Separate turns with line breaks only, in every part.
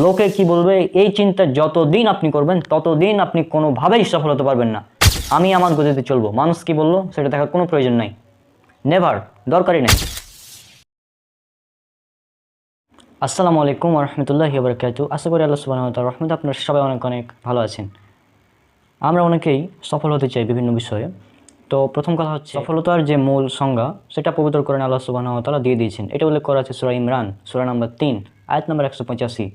লোকে কি বলবে এই চিন্তা যতদিন আপনি করবেন ততদিন আপনি কোনোভাবেই সফল হতে পারবেন না। আমি আমার গতিতে চলবো, মানুষ কি বললো সেটা দেখার কোনো প্রয়োজন নাই, নেভার, দরকারই নাই। আসসালামু আলাইকুম ওয়া রাহমাতুল্লাহি ওয়া বারাকাতুহু। আশা করি আল্লাহ সুবহানাহু ওয়া তাআলার রহমতে আপনারা সবাই অনেক অনেক ভালো আছেন। আমরা অনেকেই সফল হতে চাই বিভিন্ন বিষয়ে। তো প্রথম কথা হচ্ছে, সফলতার যে মূল সংজ্ঞা সেটা পবিত্র কোরআনে আল্লাহ সুবহানাহু ওয়া তাআলা দিয়ে দিয়েছেন। এটা উল্লেখ করা আছে সূরা ইমরান, সূরা নম্বর 3, আয়াত নম্বর 185।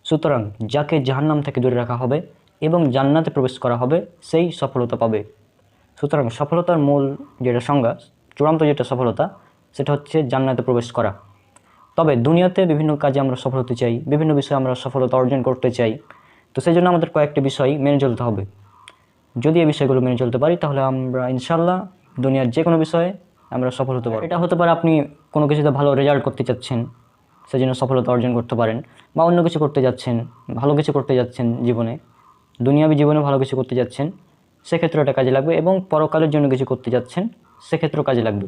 সুতরাং যাকে জাহান্নাম থেকে দূরে রাখা হবে এবং জান্নাতে প্রবেশ করা হবে সেই সফলতা পাবে। সুতরাং সফলতার মূল যেটা সংজ্ঞা, চূড়ান্ত যেটা সফলতা, সেটা হচ্ছে জান্নাতে প্রবেশ করা। তবে দুনিয়াতে বিভিন্ন কাজে আমরা সফল হতে চাই, বিভিন্ন বিষয়ে আমরা সফলতা অর্জন করতে চাই। তো সেই জন্য আমাদের কয়েকটি বিষয় মেনে চলতে হবে। যদি এই বিষয়গুলো মেনে চলতে পারি তাহলে আমরা ইনশাল্লাহ দুনিয়ার যে কোনো বিষয়ে আমরা সফল হতে পারব। এটা হতে পারে আপনি কোনো কিছুতে ভালো রেজাল্ট করতে চাচ্ছেন, সেই জন্য সফলতা অর্জন করতে পারেন, বা অন্য কিছু করতে যাচ্ছেন, ভালো কিছু করতে যাচ্ছেন জীবনে, দুনিয়াবী জীবনে ভালো কিছু করতে যাচ্ছেন, সেক্ষেত্রে এটা কাজে লাগবে, এবং পরকালের জন্য কিছু করতে যাচ্ছেন সেক্ষেত্রেও কাজে লাগবে।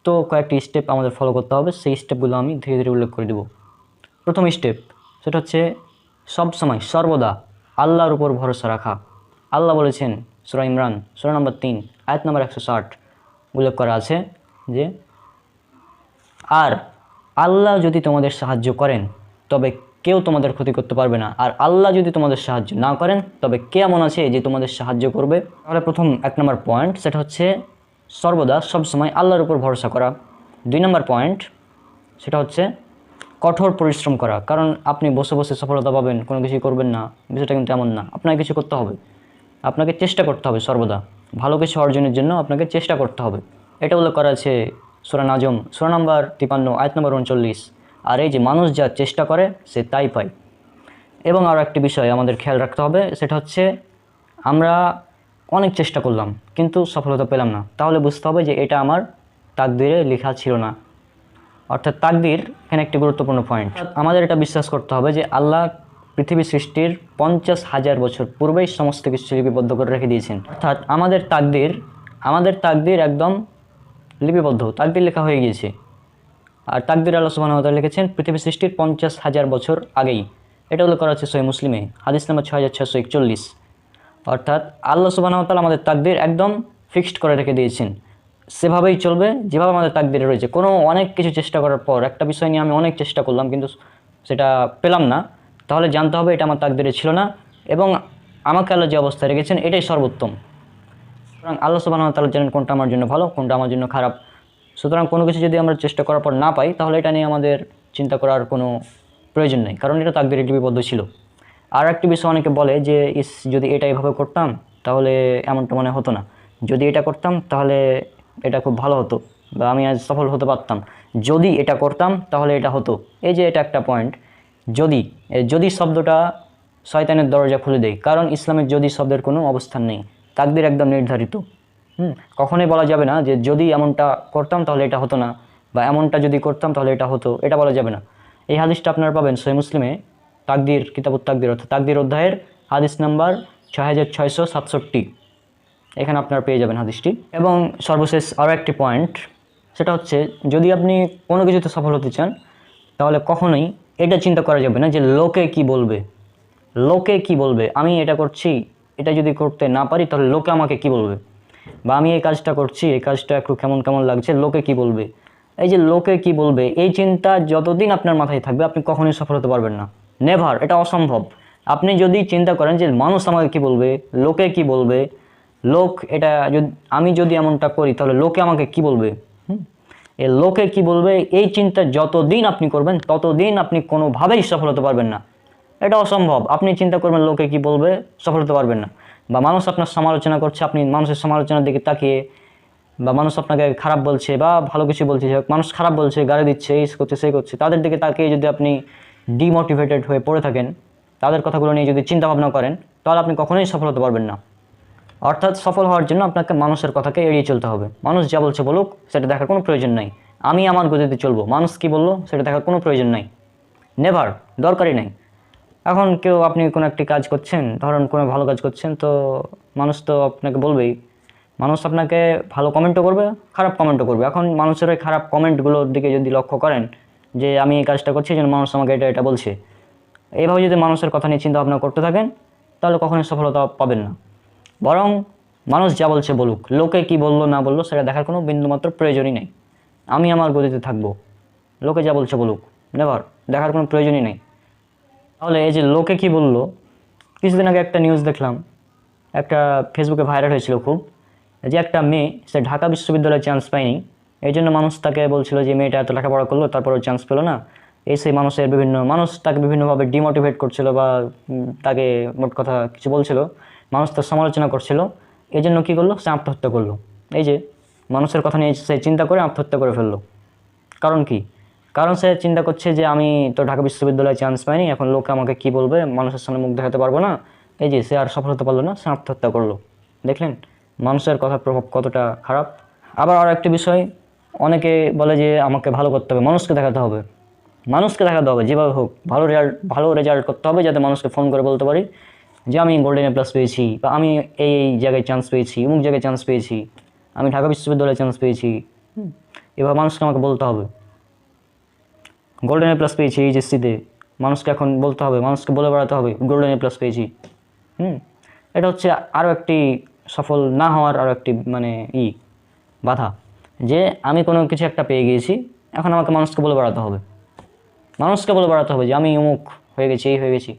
তো কয়েকটি স্টেপ আমাদের ফলো করতে হবে, সেই স্টেপগুলো আমি ধীরে ধীরে উল্লেখ করে দেব। প্রথম স্টেপ সেটা হচ্ছে সবসময় সর্বদা আল্লাহর উপর ভরসা রাখা। আল্লাহ বলেছেন সূরা ইমরান, সূরা নম্বর 3, আয়াত নম্বর 160 উল্লেখ করা আছে যে, আর আল্লাহ যদি তোমাদের সাহায্য করেন তবে কেউ তোমাদের ক্ষতি করতে পারবে না, আর আল্লাহ যদি তোমাদের সাহায্য না করেন তবে কে এমন আছে যে তোমাদের সাহায্য করবে। তাহলে প্রথম 1 নম্বর পয়েন্ট সেটা হচ্ছে সর্বদা সবসময় আল্লাহর উপর ভরসা করা। 2 নম্বর পয়েন্ট সেটা হচ্ছে কঠোর পরিশ্রম করা। কারণ আপনি বসে বসে সফলতা পাবেন, কোনো কিছু করবেন না, বিষয়টা কিন্তু এমন না। আপনাকে কিছু করতে হবে, আপনাকে চেষ্টা করতে হবে, সর্বদা ভালো কিছু অর্জনের জন্য আপনাকে চেষ্টা করতে হবে। এটা উল্লেখ করা আছে সূরা নাজম, সূরা নম্বর 53, আয়াত নম্বর 39। আর এই যে মানুষ যা চেষ্টা করে সে তাই পায়। এবং আরও একটি বিষয় আমাদের খেয়াল রাখতে হবে, সেটা হচ্ছে আমরা অনেক চেষ্টা করলাম কিন্তু সফলতা পেলাম না, তাহলে বুঝতে হবে যে এটা আমার তাকদীরে লেখা ছিল না। অর্থাৎ তাকদীর এখানে একটি গুরুত্বপূর্ণ পয়েন্ট। আমাদের এটা বিশ্বাস করতে হবে যে আল্লাহ পৃথিবী সৃষ্টির 50,000 বছর পূর্বেই সমস্ত কিছু লিপিবদ্ধ করে রেখে দিয়েছেন। অর্থাৎ আমাদের তাকদীর একদম লিপিবদ্ধ, তাকদীর লেখা হয়ে গিয়েছে। আর তাকদীর আল্লাহ সুবহানাহু ওয়া তাআলা লিখেছেন পৃথিবী সৃষ্টির 50,000 বছর আগেই। এটা উল্লেখ করা হচ্ছে সহিহ মুসলিমে, হাদিস নম্বর 6641। অর্থাৎ আল্লাহ সুবহানাহু ওয়া তাআলা আমাদের তাকদীর একদম ফিক্সড করে রেখে দিয়েছেন, সেভাবেই চলবে যেভাবে আমাদের তাকদীরে রয়েছে। অনেক কিছু চেষ্টা করার পর একটা বিষয় নিয়ে আমি অনেক চেষ্টা করলাম কিন্তু সেটা পেলাম না, তাহলে জানতে হবে এটা আমার তাকদীরে ছিল না, এবং আমাকে আল্লাহ যে অবস্থায় রেখেছেন এটাই সর্বোত্তম। সুতরাং আল্লাহ সুবহানাহু ওয়া তাআলা জানেন কোনটা আমার জন্য ভালো, কোনটা আমার জন্য খারাপ। সুতরাং কোনো কিছু যদি আমরা চেষ্টা করার পর না পাই তাহলে এটা নিয়ে আমাদের চিন্তা করার কোনো প্রয়োজন নেই, কারণ এটা তাকদীরে লিপিবদ্ধ ছিল। আর একটি বিষয় অনেকে বলে যে যদি এটা এভাবে করতাম তাহলে এমনটা মনে হতো না, যদি এটা করতাম তাহলে এটা খুব ভালো হতো, বা আমি আজ সফল হতে পারতাম, যদি এটা করতাম তাহলে এটা হতো। এই যে এটা একটা পয়েন্ট, যদি শব্দটা শয়তানের দরজা খুলে দেয়, কারণ ইসলামের যদি শব্দের কোনো অবস্থান নেই, তাকদীর একদম নির্ধারিত। কখনোই বলা যাবে না যে যদি এমনটা করতাম তাহলে এটা হতো না, বা এমনটা যদি করতাম তাহলে এটা হতো, এটা বলা যাবে না। এই হাদিসটা আপনারা পাবেন সহিহ মুসলিমে, তাকদীর, কিতাবুত তাকদীর অর্থাৎ তাকদীর অধ্যায়ের হাদিস নাম্বার 6667। এখানে আপনারা পেয়ে যাবেন হাদিসটি। এবং সর্বশেষ আরও একটি পয়েন্ট, সেটা হচ্ছে যদি আপনি কোনো কিছুতে সফল হতে চান তাহলে কখনোই এটা চিন্তা করা যাবে না যে লোকে কি বলবে, লোকে কি বলবে, আমি এটা করছি, এটা যদি করতে না পারি তাহলে লোকে আমাকে কি বলবে, বা আমি এই কাজটা করছি, এই কাজটা একটু কেমন কেমন লাগছে, লোকে কি বলবে। এই যে লোকে কি বলবে এই চিন্তা যতদিন আপনার মাথায় থাকবে আপনি কখনোই সফল হতে পারবেন না, নেভার, এটা অসম্ভব। আপনি যদি চিন্তা করেন যে মানুষ আমাকে কি বলবে, লোকে কি বলবে, এটা আমি যদি এমনটা করি তাহলে লোকে আমাকে কি বলবে, এই লোকে কি বলবে এই চিন্তা যতদিন আপনি করবেন ততদিন আপনি কোনোভাবেই সফল হতে পারবেন না, এটা অসম্ভব। আপনি চিন্তা করবেন লোকে কি বলবে, সফল হতে পারবেন না। বা মানুষ আপনার সমালোচনা করছে, আপনি মানুষের সমালোচনার দিকে তাকিয়ে, বা মানুষ আপনাকে খারাপ বলছে বা ভালো কিছু বলছে, মানুষ খারাপ বলছে, গালি দিচ্ছে, এই করছে সেই করছে, তাদের দিকে তাকিয়ে যদি আপনি ডিমোটিভেটেড হয়ে পড়ে থাকেন, তাদের কথাগুলো নিয়ে যদি চিন্তা ভাবনা করেন, তাহলে আপনি কখনোই সফল হতে পারবেন না। অর্থাৎ সফল হওয়ার জন্য আপনাকে মানুষের কথাকে এড়িয়ে চলতে হবে। মানুষ যা বলছে বলুক, সেটা দেখার কোনো প্রয়োজন নাই। আমি আমার গতিতে চলবো, মানুষ কি বললো সেটা দেখার কোনো প্রয়োজন নাই, নেভার, দরকারই নাই। এখন আপনি কোনো একটি কাজ করছেন, ধরুন কোনো ভালো কাজ করছেন, তো মানুষ তো আপনাকে বলবেই, মানুষ আপনাকে ভালো কমেন্টও করবে, খারাপ কমেন্টও করবে। এখন মানুষের ওই খারাপ কমেন্টগুলোর দিকে যদি লক্ষ্য করেন যে আমি এই কাজটা করছি যেন মানুষ আমাকে এটা এটা বলছে, এইভাবে যদি মানুষের কথা নিয়ে চিন্তা ভাবনা করতে থাকেন তাহলে কখনোই সফলতা পাবেন না। বরং মানুষ যা বলছে বলুক, লোকে কি বললো না বললো সেটা দেখার কোনো বিন্দুমাত্র প্রয়োজনই নেই। আমি আমার গতিতে থাকবো, লোকে যা বলছে বলুক, নেভার, দেখার কোনো প্রয়োজনই নেই। তাহলে এই যে লোকে কি বললো, কিছুদিন আগে একটা নিউজ দেখলাম, একটা ফেসবুকে ভাইরাল হয়েছিল খুব, যে একটা মেয়ে সে ঢাকা বিশ্ববিদ্যালয়ে চান্স পায়নি, এই জন্য মানুষ তাকে বলছিল যে মেয়েটা এত লেখাপড়া করলো তারপরেও চান্স পেলো না। এই সেই মানুষ তাকে বিভিন্নভাবে ডিমোটিভেট করছিল বা তাকে মোট কথা কিছু বলছিল, মানুষ তার সমালোচনা করছিল। এই জন্য কী করলো, সে আত্মহত্যা করলো। এই যে মানুষের কথা নিয়ে সে চিন্তা করে আত্মহত্যা করে ফেললো। কারণ কি? কারণ সে চিন্তা করছে যে আমি তো ঢাকা বিশ্ববিদ্যালয়ে চান্স পাইনি, এখন লোকে আমাকে কি বলবে, মানুষের সামনে মুখ দেখাতে পারবো না। এই যে সে আর সফল হতে পারলো না, সে আত্মহত্যা করলো। দেখলেন মানুষের কথার প্রভাব কতটা খারাপ। আবার আরও একটি বিষয়, অনেকে বলে যে আমাকে ভালো করতে হবে, মানুষকে দেখাতে হবে, যেভাবে হোক ভালো রেজাল্ট করতে হবে, যাতে মানুষকে ফোন করে বলতে পারি যে আমি গোল্ডেন এ প্লাস পেয়েছি, বা আমি এই জায়গায় চান্স পেয়েছি, অমুক জায়গায় চান্স পেয়েছি, আমি ঢাকা বিশ্ববিদ্যালয়ে চান্স পেয়েছি। এভাবে মানুষকে আমাকে বলতে হবে গোল্ডেন এ প্লাস পেয়েছি এইচএসসিতে, মানুষকে এখন বলতে হবে, মানুষকে বলে বেড়াতে হবে গোল্ডেন এ প্লাস পেয়েছি। এটা হচ্ছে আরও একটি সফল না হওয়ার আরও একটি বাধা, যে আমি কোনো কিছু একটা পেয়ে গিয়েছি, এখন আমাকে মানুষকে বলে বেড়াতে হবে যে আমি অমুক হয়ে গেছি, এই হয়ে গেছি।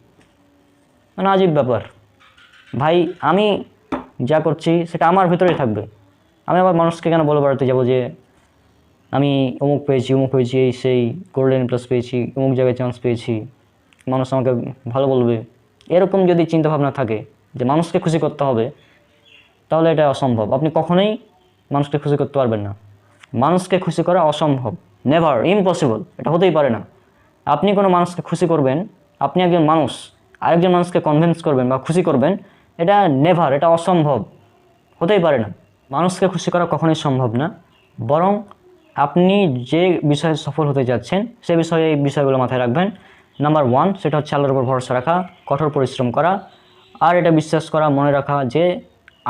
আজীব ব্যাপার ভাই। আমি যা করছি সেটা আমার ভিতরেই থাকবে, আমি আবার মানুষকে কেন বলে বেড়াতে যাবো যে আমি অমুক পেয়েছি এই সেই গোল্ডেন প্লাস পেয়েছি, অমুক জায়গায় চান্স পেয়েছি, মানুষ আমাকে ভালো বলবে। এরকম যদি চিন্তাভাবনা থাকে যে মানুষকে খুশি করতে হবে, তাহলে এটা অসম্ভব। আপনি কখনোই মানুষকে খুশি করতে পারবেন না। মানুষকে খুশি করা অসম্ভব, নেভার, ইম্পসিবল, এটা হতেই পারে না। আপনি কোনো মানুষকে খুশি করবেন, আপনি একজন মানুষ আরেকজন মানুষকে কনভিন্স করবেন বা খুশি করবেন, এটা নেভার, এটা অসম্ভব, হতেই পারে না। মানুষকে খুশি করা কখনোই সম্ভব না। বরং আপনি যে বিষয়ে সফল হতে যাচ্ছেন সে বিষয়ে এই বিষয়গুলো মাথায় রাখবেন। নাম্বার 1, সেটা হচ্ছে আল্লাহর উপর ভরসা রাখা, কঠোর পরিশ্রম করা, আর এটা বিশ্বাস করা, মনে রাখা যে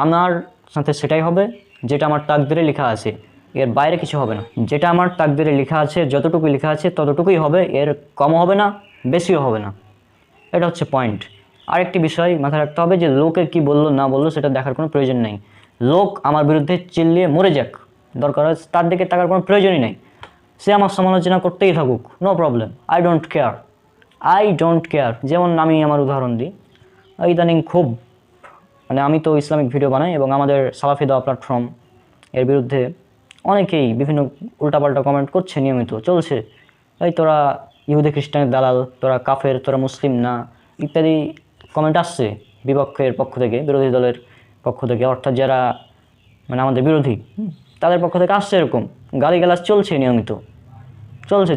আমার সাথে সেটাই হবে যেটা আমার তাকদিরে লেখা আছে, এর বাইরে কিছু হবে না। যেটা আমার তাকদিরে লেখা আছে, যতটুকু লেখা আছে ততটুকুই হবে, এর কমও হবে না, বেশিও হবে না। এটা হচ্ছে পয়েন্ট। আরেকটি বিষয় মাথায় রাখতে হবে যে লোকে কি বললো না বললো সেটা দেখার কোনো প্রয়োজন নেই। লোক আমার বিরুদ্ধে চিল্লিয়ে মরে যাক, দরকার হয় তার দিকে তাকার কোনো প্রয়োজনই নেই। সে আমার সমালোচনা করতেই থাকুক, no problem, I don't care. যেমন আমি আমার উদাহরণ দিই, ইদানিং খুব আমি তো ইসলামিক ভিডিও বানাই এবং আমাদের সালাফি দাওয়া প্ল্যাটফর্ম এর বিরুদ্ধে অনেকেই বিভিন্ন উল্টাপাল্টা কমেন্ট করছে, নিয়মিত চলছে। এই তোরা ইহুদি খ্রিস্টানের দালাল, তোরা কাফের, তোরা মুসলিম না, ইত্যাদি কমেন্ট আসছে বিপক্ষের পক্ষ থেকে, বিরোধী দলের পক্ষ থেকে, অর্থাৎ যারা আমাদের বিরোধী, তাদের পক্ষ থেকে আসছে এরকম গালিগালাজ চলছে, নিয়মিত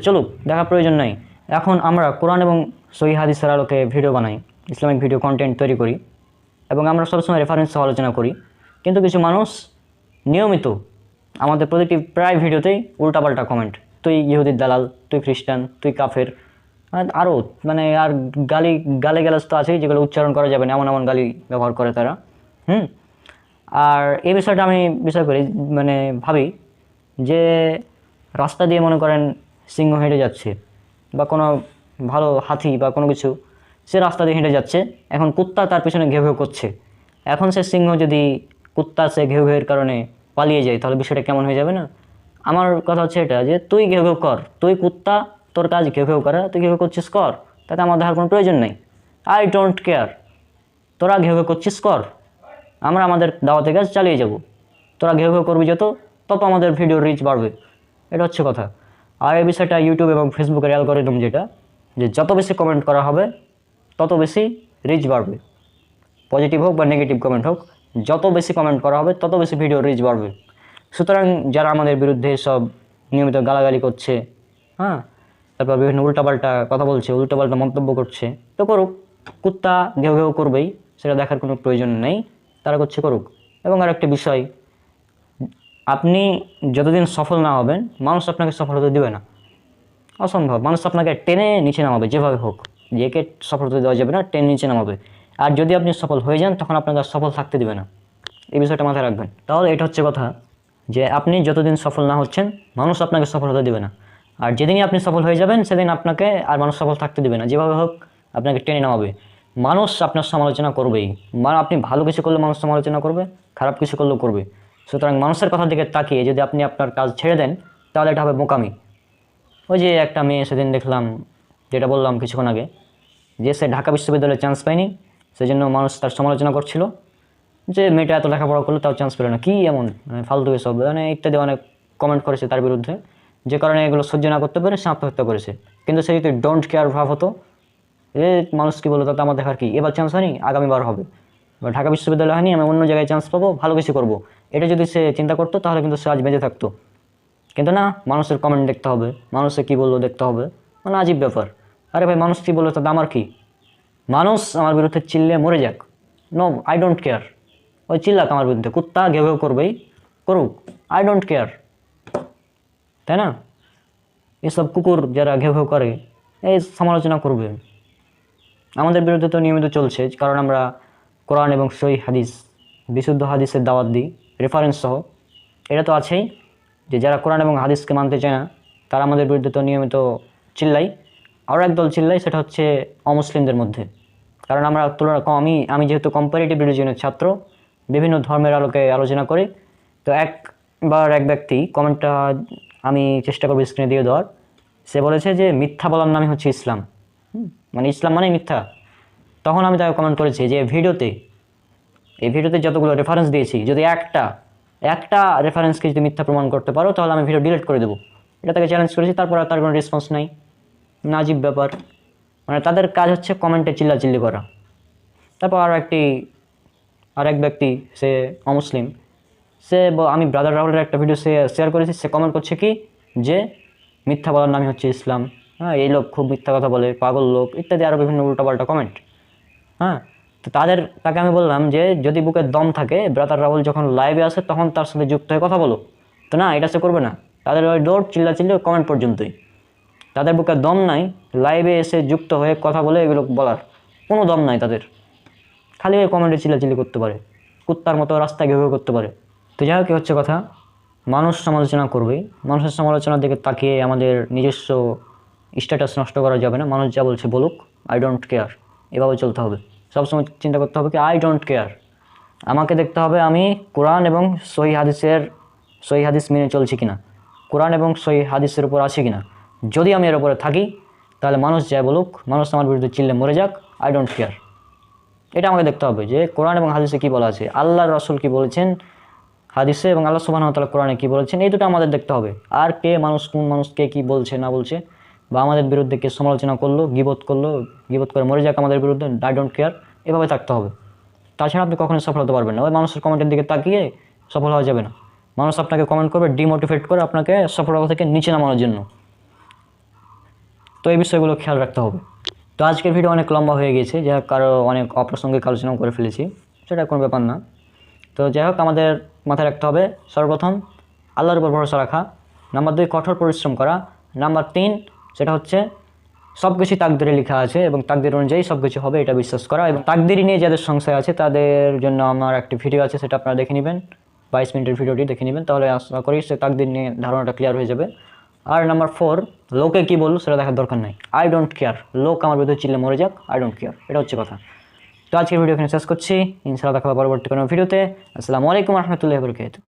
চলুক, দেখার প্রয়োজন নাই। এখন আমরা কোরআন এবং সহিহ হাদিসের আলোকে ভিডিও বানাই, ইসলামিক ভিডিও কন্টেন্ট তৈরি করি এবং আমরা সবসময় রেফারেন্স সহ আলোচনা করি, কিন্তু কিছু মানুষ নিয়মিত আমাদের প্রতিটি প্রায় ভিডিওতেই উল্টাপাল্টা কমেন্ট, তুই ইহুদির দালাল, তুই খ্রিস্টান, তুই কাফের, আরও আর গালিগালাজ তো আছেই, যেগুলো উচ্চারণ করা যাবে না, এমন গালি ব্যবহার করে তারা। আর এই বিষয়টা আমি করি, ভাবি যে রাস্তা দিয়ে মনে করেন সিংহ হেঁটে যাচ্ছে বা কোনো ভালো হাতি বা কোনো কিছু, সে রাস্তা দিয়ে হেঁটে যাচ্ছে, এখন কুত্তা তার পিছনে ঘেউ ঘেউ করছে। এখন সে সিংহ যদি কুত্তা সে ঘেউ ঘেউয়ের কারণে পালিয়ে যায়, তাহলে বিষয়টা কেমন হয়ে যাবে না? আমার কথা হচ্ছে এটা যে তুই ঘেউ ঘেউ কর, তুই কুত্তা, তোর কাজ ঘেউ ঘেউ করা, তুই ঘেউ ঘেউ করছিস কর, তাতে আমার দেখার কোনো প্রয়োজন নেই। আই ডোন্ট কেয়ার, তোরা ঘেউ ঘেউ করছিস কর, আমরা আমাদের দাওয়াতের কাজ চালিয়ে যাব। তোরা ঘেউ ঘেউ করবি তত আমাদের ভিডিওর রিচ বাড়বে, এটা হচ্ছে কথা। আর এই বিষয়টা ইউটিউব এবং ফেসবুকের অ্যালগরিদম যেটা, যে যত বেশি কমেন্ট করা হবে তত বেশি রিচ বাড়বে, পজিটিভ হোক বা নেগেটিভ কমেন্ট হোক, যত বেশি কমেন্ট করা হবে তত বেশি ভিডিওর রিচ বাড়বে। সুতরাং যারা আমাদের বিরুদ্ধে সব নিয়মিত গালাগালি করছে, তারপর বিভিন্ন উল্টাপাল্টা কথা বলছে, উল্টাপাল্টা মন্তব্য করছে, তো করুক, কুত্তা ঘেউ ঘেউ করবেই, সেটা দেখার কোনো প্রয়োজন নেই, তারা করুক। এবং আর একটা বিষয়, আপনি যতদিন সফল না হবেন মানুষ আপনাকে সফল হতে দেবে না, অসম্ভব। মানুষ আপনাকে টেনে নিচে নামাবে, যেভাবে হোক, যে একে সফল হতে দেওয়া যাবে না, টেনে নিচে নামাবে। আর যদি আপনি সফল হয়ে যান তখন আপনাকে আর সফল থাকতে দেবে না, এই বিষয়টা মাথায় রাখবেন। তাহলে এটা হচ্ছে কথা, যে আপনি যতদিন সফল না হচ্ছেন মানুষ আপনাকে সফল হতে দেবে না, আর যেদিনই আপনি সফল হয়ে যাবেন সেদিন আপনাকে আর মানুষ সফল থাকতে দেবে না, যেভাবে হোক আপনাকে টেনে নামাবে। মানুষ আপনার সমালোচনা করবেই, আপনি ভালো কিছু করলে মানুষ সমালোচনা করবে, খারাপ কিছু করলেও করবে। সুতরাং মানুষের কথার দিকে তাকিয়ে যদি আপনি আপনার কাজ ছেড়ে দেন তাহলে এটা হবে বোকামি। ওই যে একটা মেয়ে সেদিন দেখলাম, যেটা বললাম কিছুক্ষণ আগে, যে সে ঢাকা বিশ্ববিদ্যালয়ে চান্স পায়নি, সেজন্য মানুষ তার সমালোচনা করছিল যে মেয়েটা এত লেখাপড়া করলো তাও চান্স পেল না, কী এমন ফালতু এসব ইত্যাদি অনেক কমেন্ট করেছে তার বিরুদ্ধে, যে কারণে এগুলো সহ্য না করতে পারে সে আত্মহত্যা করেছে। কিন্তু সে যদি ডোন্ট কেয়ার ভাব হতো, মানুষ কী বলো তাতে আমার দেখার কি, এবার চান্স হয়নি আগামীবার হবে, বা ঢাকা বিশ্ববিদ্যালয় হয়নি আমি অন্য জায়গায় চান্স পাবো, ভালো কিছু করবো, এটা যদি সে চিন্তা করতো তাহলে কিন্তু সে আজ বেঁচে থাকতো। কিন্তু না, মানুষের কমেন্ট দেখতে হবে, মানুষে কী বললো দেখতে হবে, আজীব ব্যাপার। আরে ভাই, মানুষ কী বললো তাতে আমার কি, মানুষ আমার বিরুদ্ধে চিল্লে মরে যাক, নো আই ডোন্ট কেয়ার। ওই চিল্লাক আমার বিরুদ্ধে, কুত্তা ঘেউ ঘেউ করবেই, করুক, আই ডোন্ট কেয়ার, তাই না? এসব কুকুর যারা ঘেউ ঘেউ করে এই সমালোচনা করবে, আমাদের বিরুদ্ধে তো নিয়মিত চলছে, কারণ আমরা কোরআন এবং সহিহ হাদিস, বিশুদ্ধ হাদিসের দাওয়াত দিই রেফারেন্স সহ। এটা তো আছেই যে যারা কোরআন এবং হাদিসকে মানতে চায় না তারা আমাদের বিরুদ্ধে তো নিয়মিত চিল্লাই। আরও একদল চিল্লাই, সেটা হচ্ছে অমুসলিমদের মধ্যে, কারণ আমরা আমি যেহেতু কম্পারেটিভ রিলিজিয়নের ছাত্র, বিভিন্ন ধর্মের আলোকে আলোচনা করি। তো এক ব্যক্তি কমেন্টটা আমি চেষ্টা করবো স্ক্রিনে দিয়ে দেওয়ার, সে বলেছে যে মিথ্যা বলার নামই হচ্ছে ইসলাম, ইসলাম মানে মিথ্যা। তখন আমি তাকে কমেন্ট করেছি যে এই ভিডিওতে যতগুলো রেফারেন্স দিয়েছি, যদি একটা রেফারেন্সকে যদি মিথ্যা প্রমাণ করতে পারো তাহলে আমি ভিডিও ডিলিট করে দেবো, এটা তাকে চ্যালেঞ্জ করেছি। তারপর আর তার কোনো রেসপন্স নাই, আজীব ব্যাপার। তাদের কাজ হচ্ছে কমেন্টে চিল্লাচিল্লি করা। তারপর আর এক ব্যক্তি, সে অমুসলিম, আমি ব্রাদার রাহুলের একটা ভিডিও শেয়ার করেছি, সে কমেন্ট করছে কি যে মিথ্যা বলার নামই হচ্ছে ইসলাম, এই লোক খুব মিথ্যা কথা বলে, পাগল লোক, ইত্যাদি আরও বিভিন্ন উল্টাপাল্টা কমেন্ট। তো তাকে আমি বললাম যে যদি বুকের দম থাকে, ব্রাদার রাহুল যখন লাইভে আসে তখন তার সাথে যুক্ত হয়ে কথা বলো। তো না, এটা সে করবে না, তাদের ওই দৌড় চিল্লাচিল্লি কমেন্ট পর্যন্তই। তাদের বুকের দম নাই লাইভে এসে যুক্ত হয়ে কথা বলে এগুলো বলার, কোনো দম নাই তাদের, খালি ওই কমেন্টে চিল্লাচিল্লি করতে পারে, কুত্তার মতো রাস্তায় ঘেউ ঘেউ করতে পারে। তো যাই হোক, কী হচ্ছে কথা, মানুষ সমালোচনা করবেই, মানুষের সমালোচনার দিকে তাকিয়ে আমাদের নিজস্ব স্ট্যাটাস নষ্ট করা যাবে না। মানুষ যা বলছে বলুক, আই ডোন্ট কেয়ার, এভাবে চলতে হবে। সবসময় চিন্তা করতে হবে কি আই ডোন্ট কেয়ার, আমাকে দেখতে হবে আমি কোরআন এবং সহিহ হাদিস মেনে চলছি কিনা, কোরআন এবং সহিহ হাদিসের উপর আছি কিনা। যদি আমি এর উপরে থাকি তাহলে মানুষ যা বলুক, মানুষ আমার বিরুদ্ধে চিল্লে মরে যাক, আই ডোন্ট কেয়ার। এটা আমাকে দেখতে হবে যে কোরআন এবং হাদিসে কী বলা আছে, আল্লাহর রাসূল কী বলেছেন হাদিসে, এবং আল্লাহ সুবহানাহু ওয়া তাআলা কোরআনে কী বলেছেন, এই দুটো আমাদের দেখতে হবে। আর কোন মানুষকে কী বলছে না বলছে, বা আমাদের বিরুদ্ধে কে সমালোচনা করলো, গীবত করে মরে যাক আমাদের বিরুদ্ধে, আই ডোন্ট কেয়ার, এভাবে থাকতে হবে। তাছাড়া আপনি কখনোই সফল হতে পারবেন না। ওই মানুষের কমেন্টের দিকে তাকিয়ে সফল হওয়া যাবে না। মানুষ আপনাকে কমেন্ট করবে ডিমোটিভেট করে আপনাকে সফলতা থেকে নিচে নামানোর জন্য। তো এই বিষয়গুলো খেয়াল রাখতে হবে। তো আজকের ভিডিও অনেক লম্বা হয়ে গেছে, যাই হোক, কারো অনেক অপ্রাসঙ্গিক আলোচনাও করে ফেলেছি, সেটা কোনো ব্যাপার না। তো যাই হোক, আমাদের মাথায় রাখতে হবে সর্বপ্রথম আল্লাহর উপর ভরসা রাখা, নাম্বার 2 কঠোর পরিশ্রম করা, নাম্বার 3 সেটা হচ্ছে সব কিছুই তাকদিরে লেখা আছে এবং তাকদির অনুযায়ী সব কিছু হবে এটা বিশ্বাস করা। এবং তাকদিরি নিয়ে যাদের সংশয় আছে তাদের জন্য আমার একটি ভিডিও আছে, সেটা আপনারা দেখে নেবেন, 22 মিনিটের ভিডিওটি দেখে নেবেন, তাহলে আশা করি সে তাকদির নিয়ে ধারণাটা ক্লিয়ার হয়ে যাবে। আর নাম্বার 4, লোকে কী বললো সেটা দেখার দরকার নাই, আই ডোন্ট কেয়ার, লোক আমার বিরুদ্ধে চিল্লে মরে যাক, আই ডোন্ট কেয়ার, এটা হচ্ছে কথা। তো আজকের ভিডিও এখানে শেষ করছি, ইনশাআল্লাহ দেখা হবে পরবর্তী কোনো ভিডিওতে। আসসালামু আলাইকুম ওয়া রাহমাতুল্লাহি ওয়া বারাকাতুহু।